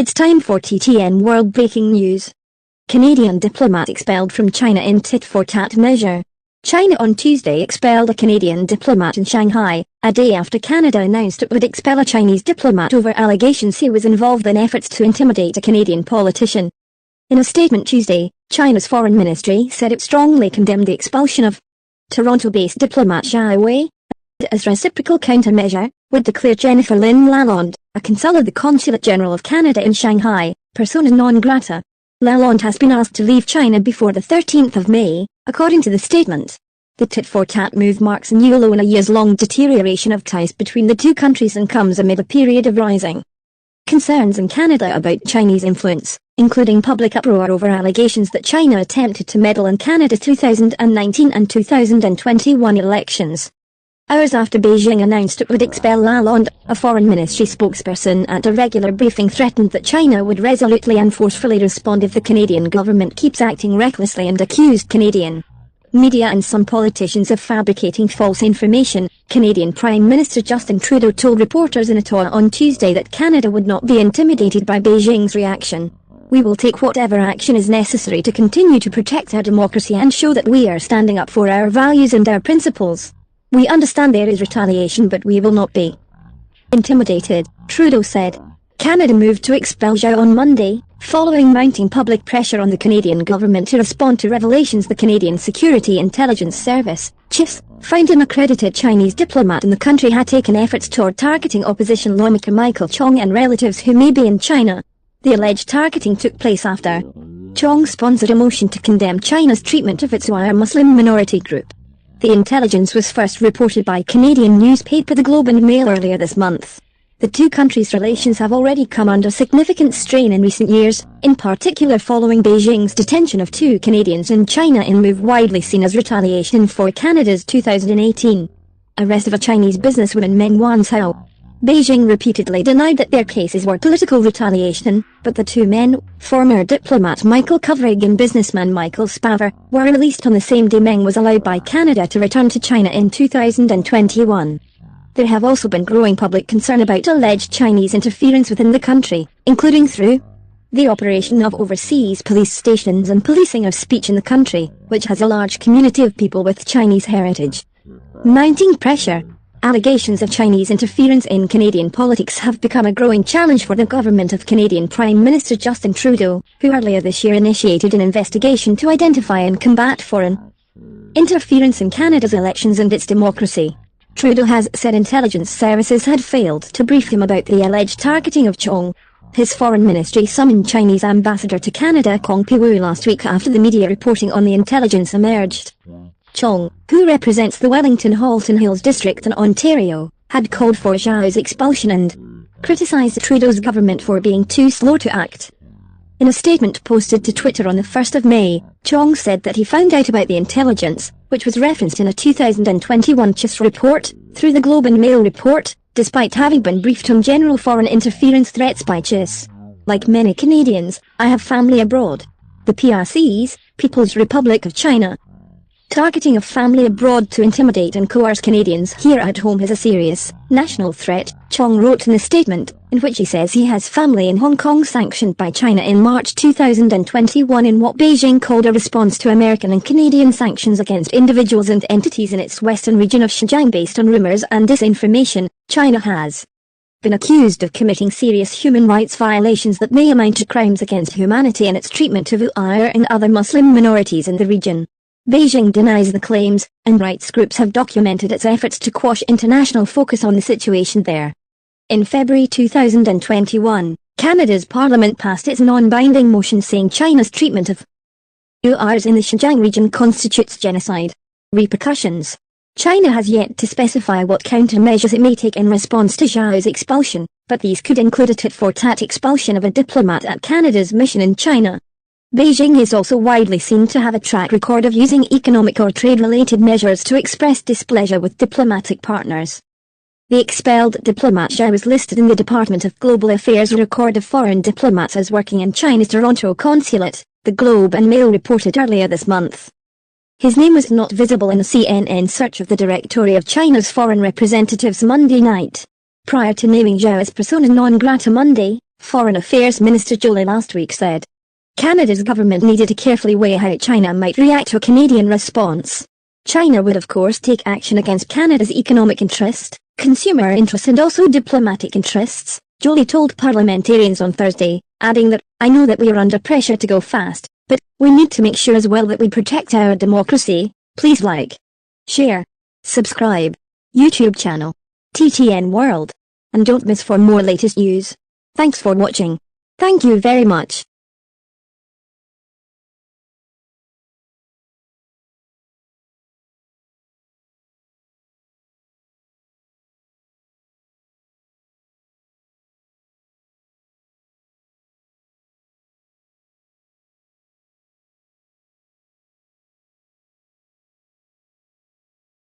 It's time for TTN World Breaking News. Canadian diplomat expelled from China in tit-for-tat measure. China on Tuesday expelled a Canadian diplomat in Shanghai, a day after Canada announced it would expel a Chinese diplomat over allegations he was involved in efforts to intimidate a Canadian politician. In a statement Tuesday, China's foreign ministry said it strongly condemned the expulsion of Toronto-based diplomat Zhao Wei, as reciprocal countermeasure, would declare Jennifer Lynn Lalonde, a consul of the Consulate General of Canada in Shanghai, persona non grata. Lalonde has been asked to leave China before the 13th of May, according to the statement. The tit-for-tat move marks a new low in a years-long deterioration of ties between the two countries and comes amid a period of rising concerns in Canada about Chinese influence, including public uproar over allegations that China attempted to meddle in Canada's 2019 and 2021 elections. Hours after Beijing announced it would expel Lalonde, a foreign ministry spokesperson at a regular briefing threatened that China would resolutely and forcefully respond if the Canadian government keeps acting recklessly and accused Canadian media and some politicians of fabricating false information. Canadian Prime Minister Justin Trudeau told reporters in Ottawa on Tuesday that Canada would not be intimidated by Beijing's reaction. We will take whatever action is necessary to continue to protect our democracy and show that we are standing up for our values and our principles. We understand there is retaliation, but we will not be intimidated, Trudeau said. Canada moved to expel Zhao on Monday, following mounting public pressure on the Canadian government to respond to revelations the Canadian Security Intelligence Service, CIS, found an accredited Chinese diplomat in the country had taken efforts toward targeting opposition lawmaker Michael Chong and relatives who may be in China. The alleged targeting took place after Chong sponsored a motion to condemn China's treatment of its Uyghur Muslim minority group. The intelligence was first reported by Canadian newspaper The Globe and Mail earlier this month. The two countries' relations have already come under significant strain in recent years, in particular following Beijing's detention of two Canadians in China in a move widely seen as retaliation for Canada's 2018 arrest of a Chinese businesswoman Meng Wanzhou. Beijing repeatedly denied that their cases were political retaliation, but the two men, former diplomat Michael Kovrig and businessman Michael Spavor, were released on the same day Meng was allowed by Canada to return to China in 2021. There have also been growing public concern about alleged Chinese interference within the country, including through the operation of overseas police stations and policing of speech in the country, which has a large community of people with Chinese heritage. Mounting pressure. Allegations of Chinese interference in Canadian politics have become a growing challenge for the government of Canadian Prime Minister Justin Trudeau, who earlier this year initiated an investigation to identify and combat foreign interference in Canada's elections and its democracy. Trudeau has said intelligence services had failed to brief him about the alleged targeting of Chong. His foreign ministry summoned Chinese ambassador to Canada Kong Piwu last week after the media reporting on the intelligence emerged. Chong, who represents the Wellington-Halton Hills district in Ontario, had called for Zhao's expulsion and criticised Trudeau's government for being too slow to act. In a statement posted to Twitter on the 1st of May, Chong said that he found out about the intelligence, which was referenced in a 2021 CIS report, through the Globe and Mail report, despite having been briefed on general foreign interference threats by CIS. Like many Canadians, I have family abroad. The PRC's, People's Republic of China, targeting of family abroad to intimidate and coerce Canadians here at home is a serious national threat, Chong wrote in a statement, in which he says he has family in Hong Kong sanctioned by China in March 2021 in what Beijing called a response to American and Canadian sanctions against individuals and entities in its western region of Xinjiang based on rumors and disinformation. China has been accused of committing serious human rights violations that may amount to crimes against humanity in its treatment of Uyghur and other Muslim minorities in the region. Beijing denies the claims, and rights groups have documented its efforts to quash international focus on the situation there. In February 2021, Canada's Parliament passed its non-binding motion saying China's treatment of Uyghurs in the Xinjiang region constitutes genocide. Repercussions. China has yet to specify what countermeasures it may take in response to Zhao's expulsion, but these could include a tit-for-tat expulsion of a diplomat at Canada's mission in China. Beijing is also widely seen to have a track record of using economic or trade-related measures to express displeasure with diplomatic partners. The expelled diplomat Zhao was listed in the Department of Global Affairs record of foreign diplomats as working in China's Toronto consulate, The Globe and Mail reported earlier this month. His name was not visible in a CNN search of the directory of China's foreign representatives Monday night. Prior to naming Zhao as persona non grata Monday, Foreign Affairs Minister Zhao Wei last week said Canada's government needed to carefully weigh how China might react to a Canadian response. China would of course take action against Canada's economic interest, consumer interests and also diplomatic interests, Zhao Wei told parliamentarians on Thursday, adding that, "I know that we are under pressure to go fast, but we need to make sure as well that we protect our democracy." Please like, share, subscribe, YouTube channel, TTN World, and don't miss for more latest news. Thanks for watching. Thank you very much.